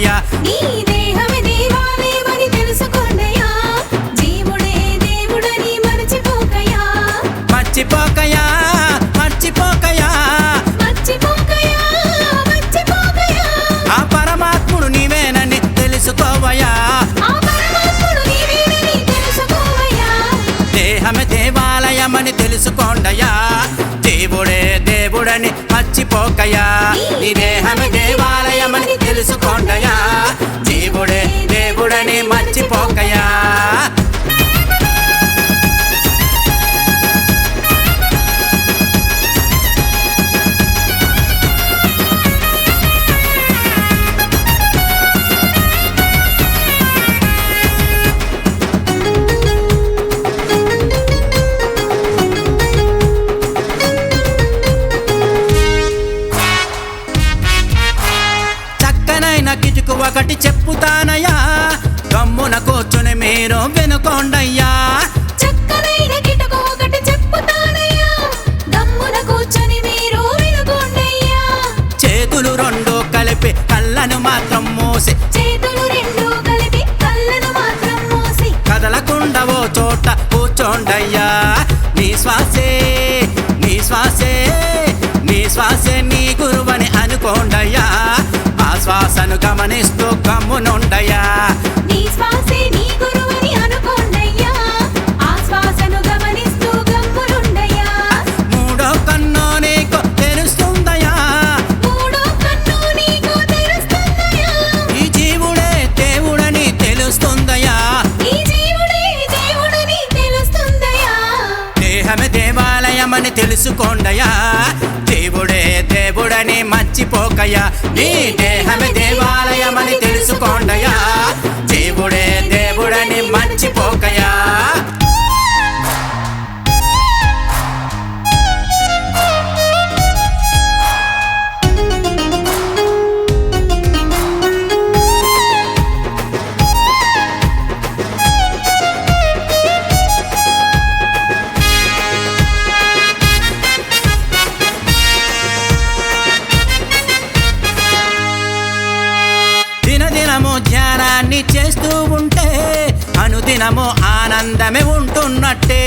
తెలుసుకోండయ్యా. నీ దేహమే దేవాలయమని తెలుసుకోండయ్యా. జీవుడే దేవుడని మర్చిపోకయ్యా. మర్చిపోకయ్యా మర్చిపోకయ్యా మర్చిపోకయ్యా మర్చిపోకయ్యా. ఆ పరమాత్ముడు నీవేనని తెలుసుకోవయ్యా. ఆ పరమాత్ముడు నీవేనని తెలుసుకోవయ్యా. దేహమే దేవాలయమని తెలుసుకోండయ్యా. దేవుడే దేవుడని మర్చిపోకయ్యా. నీ దేహమే దేవాలయమని తెలుసుకోండయ్యా. దేవుడే దేవుడని మర్చిపోకయ్యా. చక్కనైన కిటుకు ఒకటి చెప్పుతానయ్యా. గమ్మున కూర్చుని మీరు వినుకోండయ్యా. చక్కనైన కిటుకు ఒకటి చెప్పుతానయ్యా. గమ్మున కూర్చొని మీరు వినుకోండయ్యా. చేతులు రెండు కలిపి కళ్ళను మాత్రం మూసి, చేతులు రెండు కలిపి కళ్ళను మాత్రం మూసి, కదలకుండా ఓ చోట కూర్చోండయ్యా. నీ శ్వాసే నీ శ్వాసే నీ శ్వాసే నీ గురువని అనుకోండయ్యా. ఆ శ్వాసను గమనిస్తూ గమ్మునుండయ్యా. నీ శ్వాసే నీ గురువని అనుకోండయ్యా. ఆ శ్వాసను గమనిస్తూ గమ్మునుండయ్యా. మూడో కన్ను నీకు తెలుస్తుందయ్యా. మూడో కన్ను నీకు తెలుస్తుందయ్యా. ఈ జీవుడే దేవుడని తెలుస్తుందయ్యా. ఈ జీవుడే దేవుడని తెలుస్తుందయ్యా. దేహమే దేవాలయమని తెలుసుకోండయ్యా. దేవుడే దేవుడని మర్చిపోకయ్యా. నీ దేహమే దేవాలయమని తెలుసుకోండయ్యా. దేవుడే దేవుడని మర్చిపోకయ్యా. దినదినము ధ్యానాన్ని చేస్తూ ఉంటే అనుదినము ఆనందమే ఉంటున్నట్టే.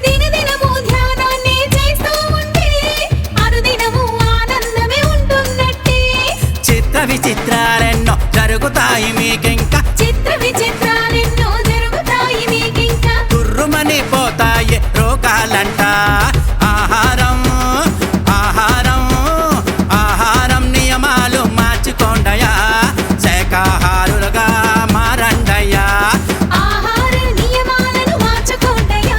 దినదినము ధ్యానాన్ని చేస్తూ ఉంటే అనుదినము ఆనందమే ఉంటున్నట్టే. చిత్ర విచిత్రాలెన్నో జరుగుతాయి మీకింకా. చిత్ర విచిత్రాలెన్నో జరుగుతాయి మీకింకా. తుర్రుమని పోతాయి రోగాలంట. ఆహారం ఆహారం ఆహారం నియమాలు మార్చుకోండయ్యా. శాకాహారులుగా మారండయ్యా. ఆహార నియమాలను మార్చుకోండయ్యా.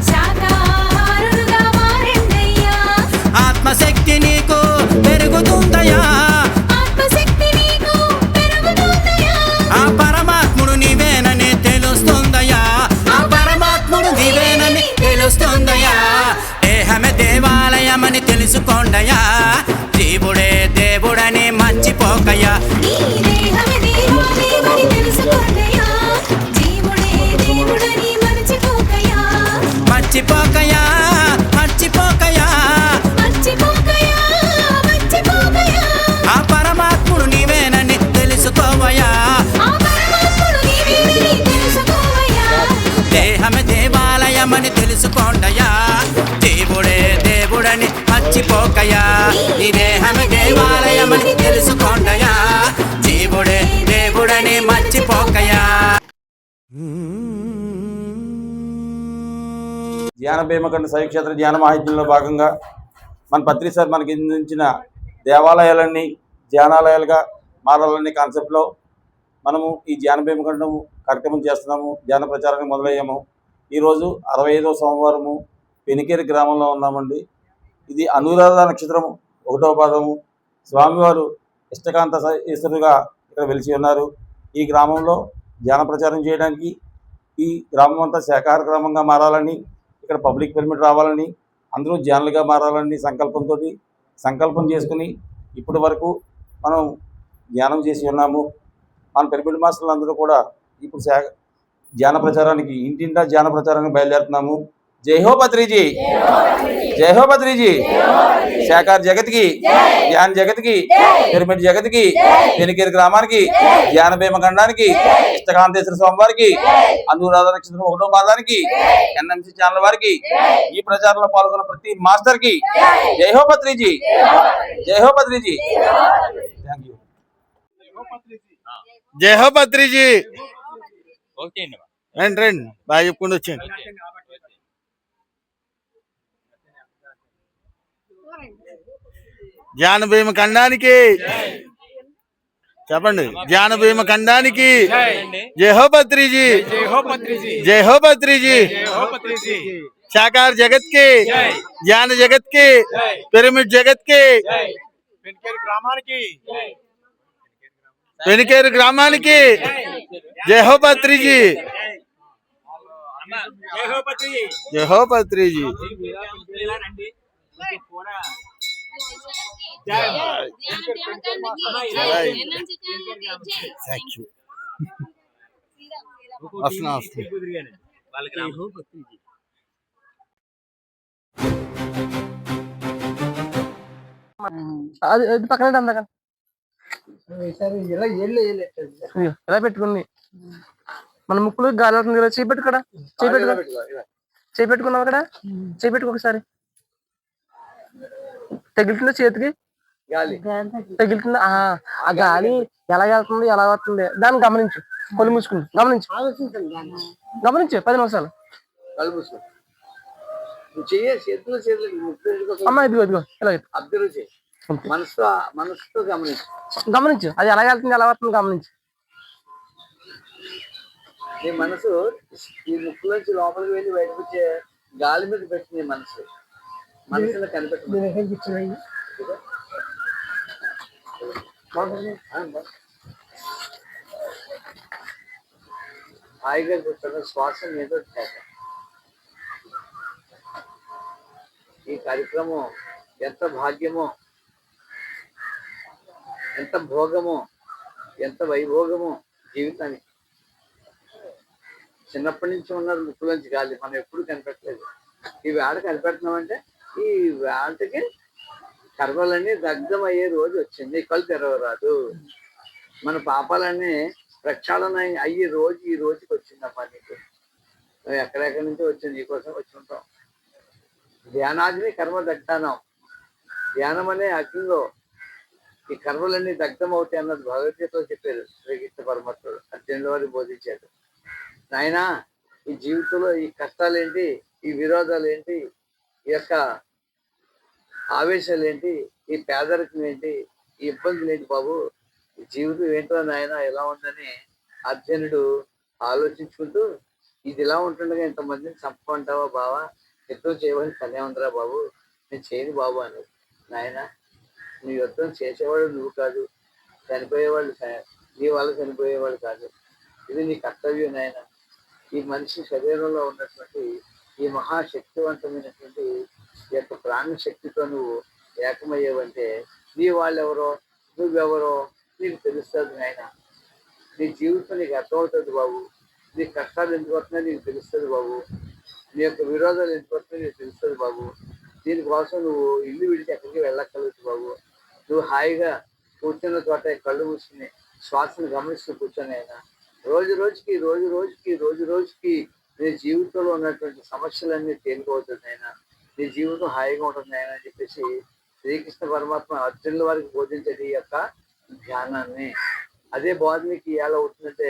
శాకాహారులుగా మారండయ్యా. ఆత్మశక్తి నీకు పెరుగుతుందయ్యా. ఆత్మశక్తి నీకు పెరుగుతుందయ్యా. ఆ పరమాత్ముడు నీవేనని తెలుస్తుందయ్యా. ఆ పరమాత్ముడు నీవేనని తెలుస్తుందయ్యా. దేహమే దేవాలయమని తెలుసుకోండయ్యా. దేవుడే దేవుడని మర్చిపోకయ్యా. నీ దేహమే దేవాలయమని తెలుసుకోండయ్యా. జీవుడే దేవుడని మర్చిపోకయ్యా. మర్చిపోకయ్యా మర్చిపోకయ్యా మర్చిపోకయ్యా మర్చిపోకయ్యా. ఆ పరమాత్ముడు నీవేనని తెలుసుకోవయ్యా. ఆ పరమాత్ముడు నీవేనని తెలుసుకోవయ్యా. దేహమే దేవాలయమని తెలుసుకోండయ్యా. దేవుడే దేవుడని మర్చిపోకయ్యా. నీ దేహమే దేవాలయమని తెలుసుకోండయ్యా. దేవుడే దేవుడని మర్చిపోకయ్యా. ధ్యాన భీమకండ శైవక్షేత్ర ధ్యాన మహాయజ్ఞంలో భాగంగా మన పత్రి సార్ మనకి అందించిన దేవాలయాలన్నీ ధ్యానాలయాలుగా మారాలనే కాన్సెప్ట్లో మనము ఈ ధ్యాన భీమకండం కార్యక్రమం చేస్తున్నాము. ధ్యాన ప్రచారానికి మొదలయ్యాము. ఈరోజు 65వ సోమవారము పెనికేరి గ్రామంలో ఉన్నామండి. ఇది అనురాధ నక్షత్రం 1వ పాదము. స్వామివారు ఇష్టకాంత ఈశ్వరుగా ఇక్కడ వెలిసి ఉన్నారు. ఈ గ్రామంలో ధ్యాన ప్రచారం చేయడానికి ఈ గ్రామం అంతా శాకాహార గ్రామంగా మారాలని, ఇక్కడ పబ్లిక్ పర్మిట్ రావాలని, అందరూ ధ్యానులుగా మారాలని సంకల్పం చేసుకుని ఇప్పటి వరకు మనం ధ్యానం చేసి ఉన్నాము. మన పిరమిడ్ మాస్టర్లు అందరూ కూడా ఇప్పుడు ధ్యాన ప్రచారానికి ఇంటింటా ధ్యాన ప్రచారానికి బయలుదేరుతున్నాము. జై హో పత్రిజీ. जय हो बद्री जी। శాకార్ జగత్ కి, ధ్యాన్ జగత్ కి, పిరమిడ్ జగత్ కి, పెనికేరు గ్రామానికి, ధ్యాన భీమ ఖండానికి, ఇష్టకాంతేశ్వర స్వామి వారికి, అనురాధ నక్షత్రం 1వ పాదానికి, ఎన్ఎంసి ఛానల్ వారికి, ఈ ప్రచారంలో పాల్గొన్న ప్రతి మాస్టర్ కి జై హో బద్రీజీ, జై హో బద్రీజీ। Thank you. జై హో బద్రీజీ। రండి రండి బాగా చెప్పుకుంటూ వచ్చేయండి। ధ్యాన భీమ ఖండానికి చెప్పండి, ధ్యాన భీమ ఖండానికి జై హో బద్రీజీ, జై హో బద్రీజీ। శాకార్ జగత్ కి, ధ్యాన జగత్ కి, పిరమిడ్ జగత్ కి, పెనికేరు గ్రామానికి జై హో బద్రీజీ, జై హో బద్రీజీ। వస్తున్నా అది అది పక్కన అందక ఎలా పెట్టుకుని మన ముక్కులు గాలి అవుతుంది కదా, చేపెట్టుకోడా, చేపెట్టుకున్నావు అక్కడ, చేపెట్టుకో ఒకసారి, తగులుతుందా చేతికి, తగులుతుందా, ఆ గాలి ఎలా వెళ్తుంది ఎలా వస్తుంది దాన్ని గమనించు, కొలు మూసుకుని గమనించు, గమనించు 10 నిమిషాలు। అమ్మా ఇదిగో ఇదిగో ఇలా గమనించు, అది ఎలా వెళ్తుంది ఎలా వస్తుంది గమనించు। నీ మనసు ఈ ముక్కులోంచి లోపలికి వెళ్ళి బయటకు వచ్చే గాలి మీద పెట్టింది మనసు, మనసులో కనిపెట్టు। హాయిగా కూర్చొని శ్వాస మీద ఈ కార్యక్రమం ఎంత భాగ్యమో, ఎంత భోగమో, ఎంత వైభోగమో జీవితానికి। చిన్నప్పటి నుంచి ఉన్నది ముక్కులోంచి గాలి, మనం ఎప్పుడు కనిపెట్టలేదు। ఈ వేళ కనిపెడుతున్నామంటే ఈ వేళకి కర్మలన్నీ దగ్ధమయ్యే రోజు వచ్చింది, కళ్ళు తెరవరాదు। మన పాపాలన్నీ ప్రక్షాళన అయ్యే రోజు ఈ రోజుకి వచ్చిందమ్మా నీకు। నువ్వు ఎక్కడెక్కడి నుంచి వచ్చింది, నీకోసం వచ్చి ఉంటాం। ధ్యానాగ్ని కర్మ దగ్ధానం, ధ్యానం అనే అగ్నిలో ఈ కర్మలన్నీ దగ్ధం అవుతాయి అన్నది భగవద్గీతలో చెప్పారు శ్రీకృష్ణ పరమాత్ముడు, అర్జునుల వారికి బోధించాడు। నాయనా ఈ జీవితంలో ఈ కష్టాలు ఏంటి, ఈ విరోధాలు ఏంటి, ఈ యొక్క ఆవేశాలు ఏంటి, ఈ పేదరికం ఏంటి, ఈ ఇబ్బందులు ఏంటి బాబు, ఈ జీవితం ఏంటో నాయన ఎలా ఉందని అర్జునుడు ఆలోచించుకుంటూ, ఇది ఇలా ఉంటుండగా ఇంతమందిని చంపమంటావా బావా, యుద్ధం చేయవలసిన పనే ఉందిరా బాబు, నేను చేయను బాబు అని। నాయన నువ్వు యుద్ధం చేసేవాడు నువ్వు కాదు, చనిపోయేవాళ్ళు నీ వల్ల చనిపోయేవాళ్ళు కాదు, ఇది నీ కర్తవ్యం నాయన। ఈ మనిషి శరీరంలో ఉన్నటువంటి ఈ మహాశక్తివంతమైనటువంటి ఈ యొక్క ప్రాణశక్తితో నువ్వు ఏకమయ్యేవంటే నీ వాళ్ళెవరో నువ్వెవరో నీకు తెలుస్తుంది నాయన। నీ జీవితం నీకు అర్థమవుతుంది బాబు, నీ కష్టాలు ఎందుకు వస్తున్నాయో నీకు తెలుస్తుంది బాబు, నీ యొక్క విరోధాలు ఎందుకు వస్తున్నాయో నీకు తెలుస్తుంది బాబు। దీనికోసం నువ్వు ఇల్లు విడిచి ఎక్కడికి వెళ్ళక్కర్లేదు బాబు, నువ్వు హాయిగా కూర్చున్న చోట కళ్ళు మూసుకుని శ్వాసను గమనిస్తూ కూర్చొని అయినా రోజు రోజుకి రోజు రోజుకి రోజు రోజుకి నీ జీవితంలో ఉన్నటువంటి సమస్యలన్నీ తేలిపోతుంది అయినా, నీ జీవితం హాయిగా ఉంటుంది అయినా అని చెప్పేసి శ్రీకృష్ణ పరమాత్మ అర్జునుల వారికి బోధించేది ఈ యొక్క ధ్యానాన్ని। అదే బోధ నీకు ఎలా అవుతుందంటే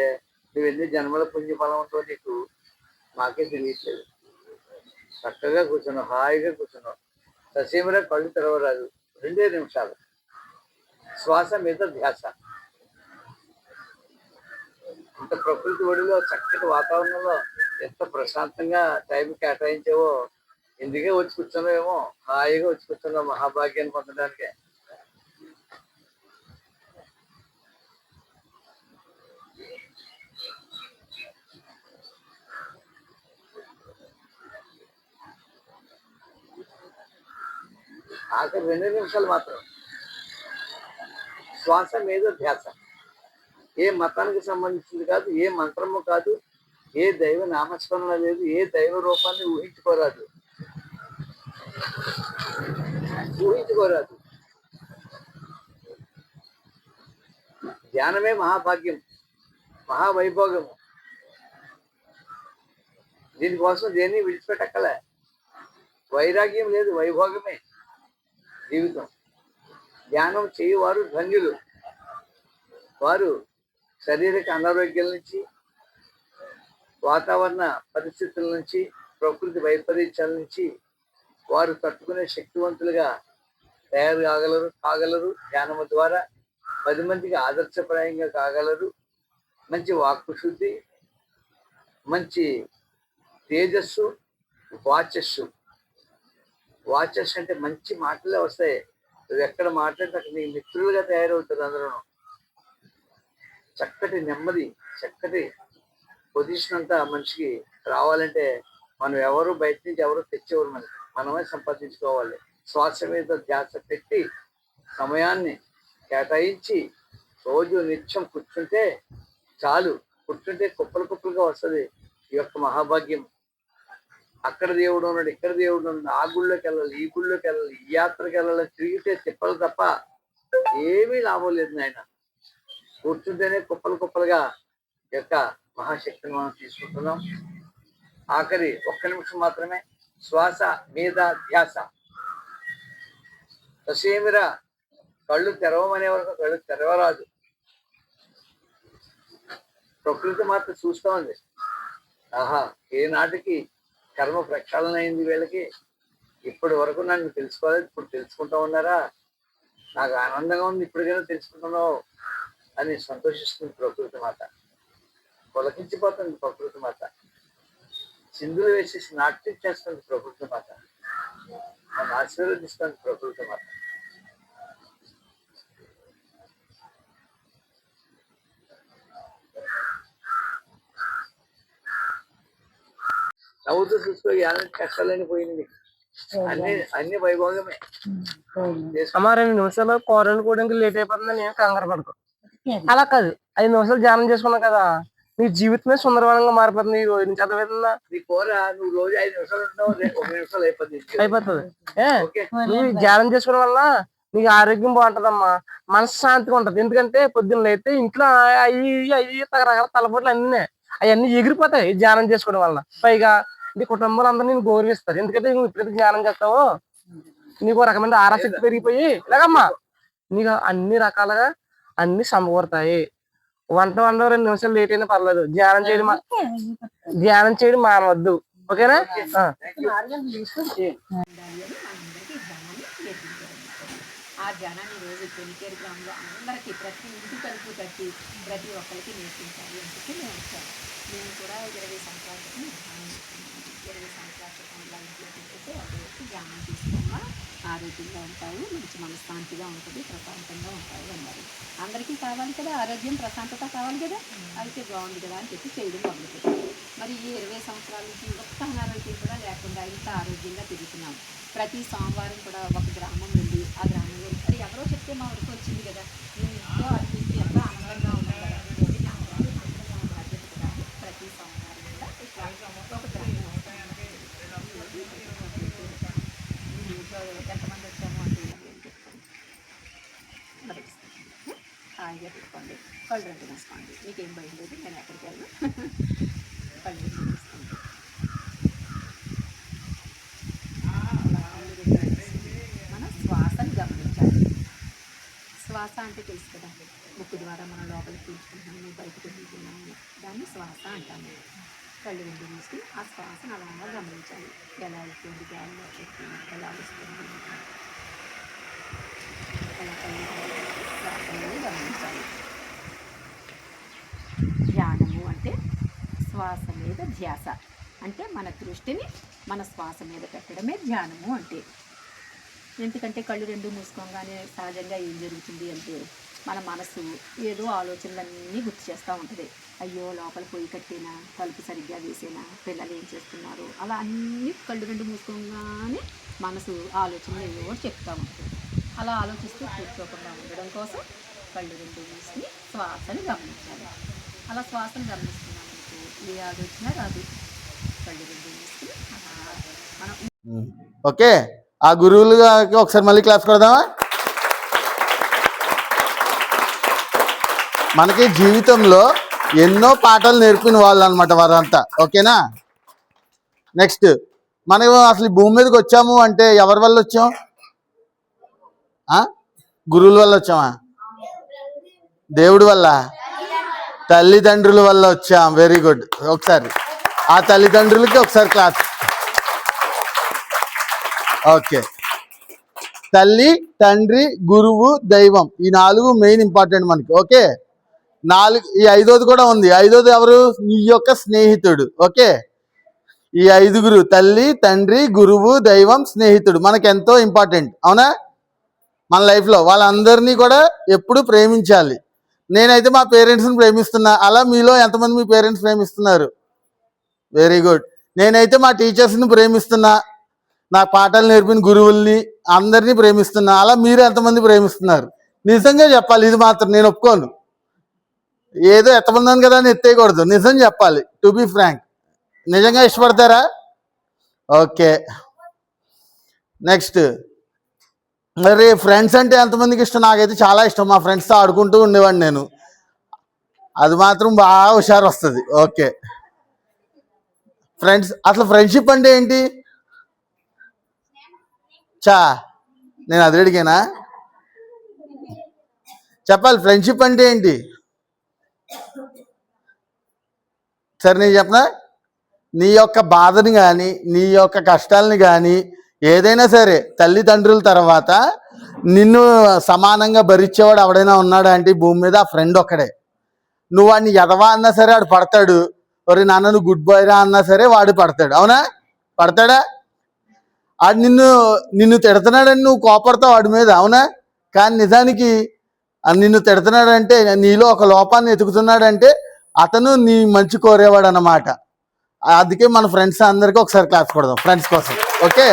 నువ్వు ఎన్ని జన్మల పుణ్యఫలం ఉంటో నీకు మాకే తెలియట్లేదు। చక్కగా కూర్చున్నావు, హాయిగా కూర్చున్నావు, ససీమరా కళ్ళు తెరవరాదు, 2 నిమిషాలు శ్వాస మీద ధ్యాస। ఇంత ప్రకృతి ఒడిలో చక్కటి వాతావరణంలో ఎంత ప్రశాంతంగా టైం కేటాయించావో, ఎందుకే వచ్చి కూర్చున్నావేమో, హాయిగా వచ్చి కూర్చున్నావు మహాభాగ్యాన్ని పొందడానికి। ఆఖరి 2 నిమిషాలు మాత్రం శ్వాస మీద ధ్యాస। ఏ మతానికి సంబంధించింది కాదు, ఏ మంత్రము కాదు, ఏ దైవ నామస్మరణ లేదు, ఏ దైవ రూపాన్ని ఊహించుకోరాదు। ఊహించుకోరాదు. ధ్యానమే మహాభాగ్యం, మహావైభోగము. దీనికోసం దేన్ని విడిచిపెట్టక్కలే. వైరాగ్యం లేదు, వైభోగమే జీవితం. ధ్యానం చేయువారు ధన్యులు. వారు శారీరక అనారోగ్యాల నుంచి, వాతావరణ పరిస్థితుల నుంచి, ప్రకృతి వైపరీత్యాల నుంచి వారు తట్టుకునే శక్తివంతులుగా తయారు కాగలరు. ధ్యానము ద్వారా 10 మందికి ఆదర్శప్రాయంగా కాగలరు. మంచి వాక్కు శుద్ధి, మంచి తేజస్సు, వాచస్సు అంటే మంచి మాటలే వస్తాయి. నువ్వు ఎక్కడ మాట్లాడితే అక్కడ నీ మిత్రులుగా తయారవుతారు. అందరూ చక్కటి నెమ్మది, చక్కటి పొజిషన్ అంతా మనిషికి రావాలంటే మనం ఎవరు బయట నుంచి ఎవరు తెచ్చేవారు, మనమే సంపాదించుకోవాలి. శ్వాస మీద ధ్యాస పెట్టి సమయాన్ని కేటాయించి రోజు నిత్యం కూర్చుంటే చాలు. కూర్చుంటే కుప్పలుగా వస్తుంది ఈ యొక్క మహాభాగ్యం. అక్కడ దేవుడు ఉన్నాడు, ఇక్కడ దేవుడు ఉన్నాడు, ఆ గుళ్ళోకి వెళ్ళాలి, ఈ గుళ్ళోకి వెళ్ళాలి, ఈ యాత్రకి వెళ్ళాలి, తిరిగితే తిప్పలు తప్ప ఏమీ లాభం లేదు నాయన. కూర్చుంటేనే కుప్పలుగా యొక్క మహాశక్తిని మనం తీసుకుంటున్నాం. ఆఖరి 1 నిమిషం మాత్రమే. శ్వాస మీద ధ్యాస. ససేమిరా కళ్ళు తెరవమనే వరకు కళ్ళు తెరవరాదు. ప్రకృతి మాత్రం చూస్తూ ఉంది. ఆహా, ఏనాటికి కర్మ ప్రక్షాళన అయింది వీళ్ళకి. ఇప్పటి వరకు నన్ను తెలుసుకోలేదు, ఇప్పుడు తెలుసుకుంటా ఉన్నారా, నాకు ఆనందంగా ఉంది, ఇప్పటికైనా తెలుసుకుంటున్నావు అని సంతోషిస్తుంది ప్రకృతి మాత. పొలకించిపోతుంది ప్రకృతి మాత. సింధులు వేసేసి నాట్యం చేస్తుంది ప్రకృతి మాత. నన్ను ఆశీర్వదిస్తుంది ప్రకృతి మాత. నవ్వుతూ చూసుకో, యాలని కష్టాలని పోయింది. అన్ని వైభోగమే. అమ్మా 2 నిమిషాలు కూర వండుకోవడానికి లేట్ అయిపోతుందని నేను కంగారు పడకు. అలా కాదు, 5 నిమిషాలు ధ్యానం చేసుకున్నావు కదా, నీ జీవితమే సుందరవనంగా మారిపోతుంది. ఈ రోజు నుంచి అర్థమవుతుందా? నీ కూర నువ్వు రోజు 5 నిమిషాలు ఉంటావు, 1 నిమిషాలు అయిపోతుంది. నువ్వు ధ్యానం చేసుకోవడం వల్ల నీకు ఆరోగ్యం బాగుంటదమ్మా, మనశ్శాంతిగా ఉంటది. ఎందుకంటే పొద్దున్న అయితే ఇంట్లో అవి రకరకాల తలపోట్లు అవన్నీ ఎగిరిపోతాయి ధ్యానం చేసుకోవడం వల్ల. పైగా నీ కుటుంబంలో అందరూ నేను గౌరవిస్తారు. ఎందుకంటే నువ్వు ఎప్పుడైతే ధ్యానం చేస్తావో నీకు రకమైన ఆరాశక్తి పెరిగిపోయి ఇలాగమ్మా నీకు అన్ని రకాలుగా అన్ని సమకూరుతాయి. వంట 2 నిమిషాలు లేట్ అయినా పర్లేదు, ధ్యానం చేయడం మానవద్దు. ఓకేనా? ఆ ధ్యానాన్ని రోజు పెనికేరు గ్రామంలో అందరికీ ప్రతి ఇంటి తలుపు కట్టి ప్రతి ఒక్కరికి నేర్పించాలి అని చెప్పి మేము వచ్చాము. మేము కూడా 20 సంవత్సరాల క్రితం 20 సంవత్సరాల క్రితం ఇలా ఇంట్లో కూర్చుంటే అది వచ్చి ధ్యానం తీసుకున్నా ఆరోగ్యంగా ఉంటాయి, మంచి మనశ్శాంతిగా ఉంటుంది, ప్రశాంతంగా ఉంటాయి అన్నారు. అందరికీ కావాలి కదా ఆరోగ్యం, ప్రశాంతత కావాలి కదా, అయితే బాగుంది కదా అని చెప్పి చేయడం మొదలుపెట్టారు. మరి ఈ 20 సంవత్సరాల నుంచి ఒక్క అనారోగ్యం కూడా లేకుండా ఇంత ఆరోగ్యంగా తిరుగుతున్నాం. ప్రతి సోమవారం కూడా ఒక గ్రామం వెళ్ళి ఆ గ్రామంలో అది ఎవరో చెప్తే మా వరకు వచ్చింది కదా, నేను ఎంతో అనిపించి ఎంతో ఆనందంగా ఉన్నాను కదా, బాధ్యత కదా. ప్రతి సోమవారం కూడా ఇట్లా ఒక గ్రామం ఎంతమంది వచ్చాము అంటే ఏం చెప్తాను. మరి హాయిగా పెట్టుకోండి, కళ్ళు 2 మూసుకోండి. మీకేం భయం లేదు, నేను ఎక్కడికి వెళ్ళను. కళ్ళు 2 మూసుకోండి. మనం శ్వాసను గమనించాలి. శ్వాస అంటే తెలుసు కదా, ముక్కు ద్వారా మనం లోపలికి పీల్చుకుంటున్నాము, బయటకు వదులుతున్నాము, దాన్ని శ్వాస అంటాము. కళ్ళు 2 మూసుకుని ఆ శ్వాసను అలా గమనించాలి. ఎలా వెళ్తుంది గాలిలో, ఎలా వస్తుంది, ఎలా శ్వాసని గమనించాలి. ధ్యానము అంటే శ్వాస మీద ధ్యాస, అంటే మన దృష్టిని మన శ్వాస మీద పెట్టడమే ధ్యానము అంటే. ఎందుకంటే కళ్ళు 2 మూసుకోగానే సహజంగా ఏం జరుగుతుంది అంటే మన మనసు ఏదో ఆలోచనలన్నీ గుర్తు చేస్తూ ఉంటుంది. అయ్యో లోపల పొయ్యి కట్టేనా, తలుపు సరిగ్గా వేసేనా, పిల్లలు ఏం చేస్తున్నారు, అలా అన్నీ కళ్ళు 2 మూసుకోగానే మనసు ఆలోచనలు ఏవో చెప్తూ ఉంటుంది. అలా ఆలోచిస్తూ కూర్చోకుండా ఉండడం కోసం కళ్ళు 2 మూసుకుని శ్వాసను గమనించాలి. అలా శ్వాసను గమనిస్తున్నామంటే ఏ ఆలోచన రాదు. కళ్ళు 2 మూసుకుని మనం ఓకే ఆ గురువులకి ఒకసారి మళ్ళీ క్లాస్ కొడదామా? మనకి జీవితంలో ఎన్నో పాఠాలు నేర్పిన వాళ్ళు అనమాట వారంతా. ఓకేనా? నెక్స్ట్, మనం అసలు భూమి మీదకి వచ్చాము అంటే ఎవరి వల్ల వచ్చాం? గురువుల వల్ల వచ్చామా? దేవుడి వల్ల? తల్లిదండ్రుల వల్ల వచ్చాం. Very good. ఒకసారి ఆ తల్లిదండ్రులకి ఒకసారి క్లాస్. ఓకే, తల్లి, తండ్రి, గురువు, దైవం, ఈ 4 మెయిన్ ఇంపార్టెంట్ మనకి. ఓకే, 4. ఈ 5వది కూడా ఉంది. 5వది ఎవరు? నీ యొక్క స్నేహితుడు. ఓకే, ఈ 5గురు తల్లి, తండ్రి, గురువు, దైవం, స్నేహితుడు మనకి ఎంతో ఇంపార్టెంట్. అవునా? మన లైఫ్లో వాళ్ళందరినీ కూడా ఎప్పుడు ప్రేమించాలి. నేనైతే మా పేరెంట్స్ని ప్రేమిస్తున్నా. అలా మీలో ఎంతమంది మీ పేరెంట్స్ ప్రేమిస్తున్నారు? Very good. నేనైతే మా టీచర్స్ని ప్రేమిస్తున్నా, నాకు పాఠాలు నేర్పిన గురువుల్ని అందరినీ ప్రేమిస్తున్నా. అలా మీరు ఎంతమంది ప్రేమిస్తున్నారు? నిజంగా చెప్పాలి. ఇది మాత్రం నేను ఒప్పుకోను. ఏదో ఎత్తమందాను కదా అని ఎత్తేయకూడదు. నిజం చెప్పాలి. టు బి ఫ్రాంక్, నిజంగా ఇష్టపడతారా? Okay, next. మరి ఫ్రెండ్స్ అంటే ఎంతమందికి ఇష్టం? నాకైతే చాలా ఇష్టం. మా ఫ్రెండ్స్తో ఆడుకుంటూ ఉండేవాడిని నేను. అది మాత్రం బాగా హుషారు వస్తుంది. Okay, friends. అసలు ఫ్రెండ్షిప్ అంటే ఏంటి? నేను అది అడిగానా? చెప్పాలి. ఫ్రెండ్షిప్ అంటే ఏంటి? సరే నేను చెప్పనా? నీ యొక్క బాధని కానీ, నీ యొక్క కష్టాలని కానీ, ఏదైనా సరే తల్లిదండ్రుల తర్వాత నిన్ను సమానంగా భరించేవాడు ఎవడైనా ఉన్నాడా అంటే ఈ భూమి మీద ఆ ఫ్రెండ్ ఒక్కడే. నువ్వు వాడిని ఎదవా అన్నా సరే వాడు పడతాడు. ఒరే నాన్న నువ్వు గుడ్ బాయ్ రా అన్నా సరే వాడు పడతాడు. అవునా? పడతాడా? వాడు నిన్ను తిడుతున్నాడని నువ్వు కోపడతావు వాడి మీద. అవునా? కానీ నిజానికి నిన్ను తిడుతున్నాడంటే, నీలో ఒక లోపాన్ని ఎతుకుతున్నాడంటే అతను నీ మంచి కోరేవాడు అన్నమాట. అందుకే మన ఫ్రెండ్స్ అందరికీ ఒకసారి క్లాస్ కొడదాం ఫ్రెండ్స్ కోసం. ఓకే,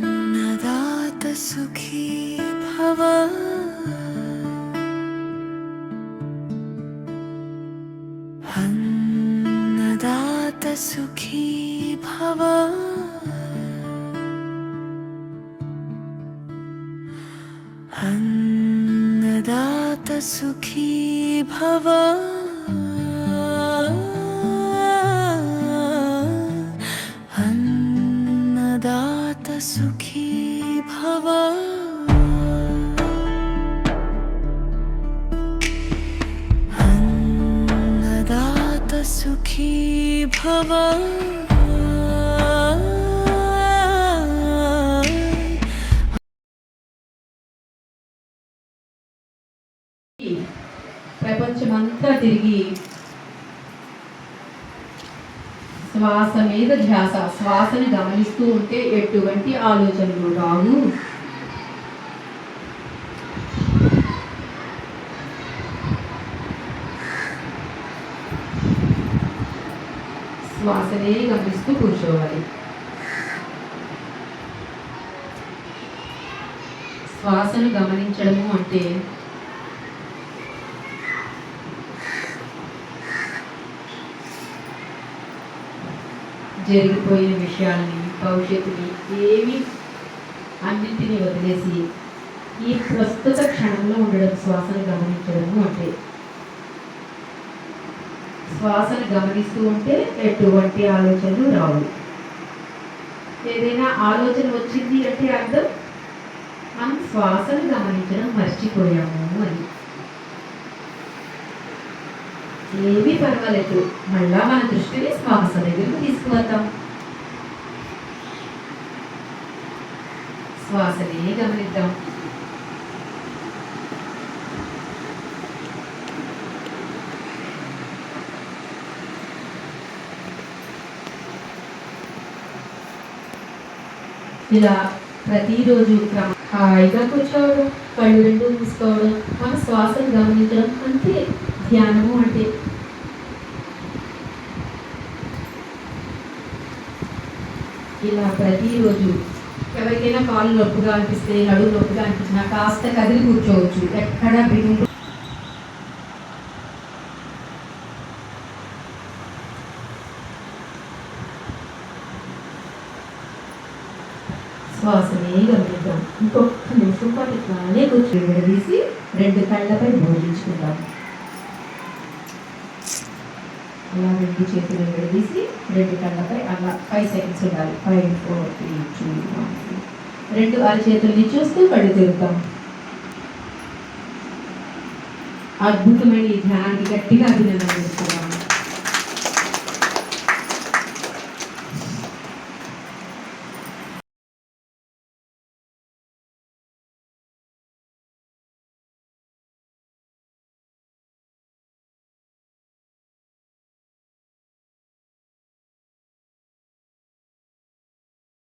अन्नदाता सुखी भव, अन्नदाता सुखी भव, अन्नदाता सुखी भव, अन्नदाता सुखी भव, अन्नदाता सुखी भव, ప్రపంచమంతా తిరిగి శ్వాస మీద ధ్యాస, శ్వాసని గమనిస్తూ ఉంటే ఎటువంటి ఆలోచనలు రావు. శ్వాసనే గమనిస్తూ కూర్చోవాలి. శ్వాసను గమనించడము అంటే జరిగిపోయిన విషయాల్ని, భవిష్యత్తుని ఏవి అన్నింటినీ వదిలేసి ఈ ప్రస్తుత క్షణంలో ఉండడం శ్వాసను గమనించడము అంటే. శ్వాసను గమనిస్తూ ఉంటే ఎటువంటి ఆలోచనలు రావు. ఏదైనా ఆలోచన వచ్చింది అంటే అర్థం మనం శ్వాసను గమనించడం మర్చిపోయాము అని. ఏమీ పర్వాలేదు, మళ్ళా మన దృష్టిని శ్వాస దగ్గరకు తీసుకువద్దాం. శ్వాసనే గమనిద్దాం. ఇలా ప్రతిరోజు హాయిగా కూర్చోవడం, కళ్ళు రెండు మూసుకోవడం, మన శ్వాసను గమనించడం, అంతే ధ్యానము అంటే. ఇలా ప్రతిరోజు ఎవరికైనా కాళ్ళు నొప్పిగా అనిపిస్తే, నడుము నొప్పిగా అనిపించినా కాస్త కదిలి కూర్చోవచ్చు. ఎక్కడ బ్రీతింగ్ శ్వాసనే గమనిద్దాం. ఇంకొక నిమిషం పాటు ఇట్లానే కూర్చొని విడదీసి 2 కళ్ళపై బోధించుకుందాం. అలా 2 చేతులు విడదీసి 2 కళ్ళపై అలా 5 సెకండ్స్ ఉండాలి. 5, 4, 3, 2, 1. 2 అరచేతుల్ని చూస్తూ కళ్ళు తెరుద్దాం. అద్భుతమైన ఈ ధ్యానానికి గట్టిగా అభినందన.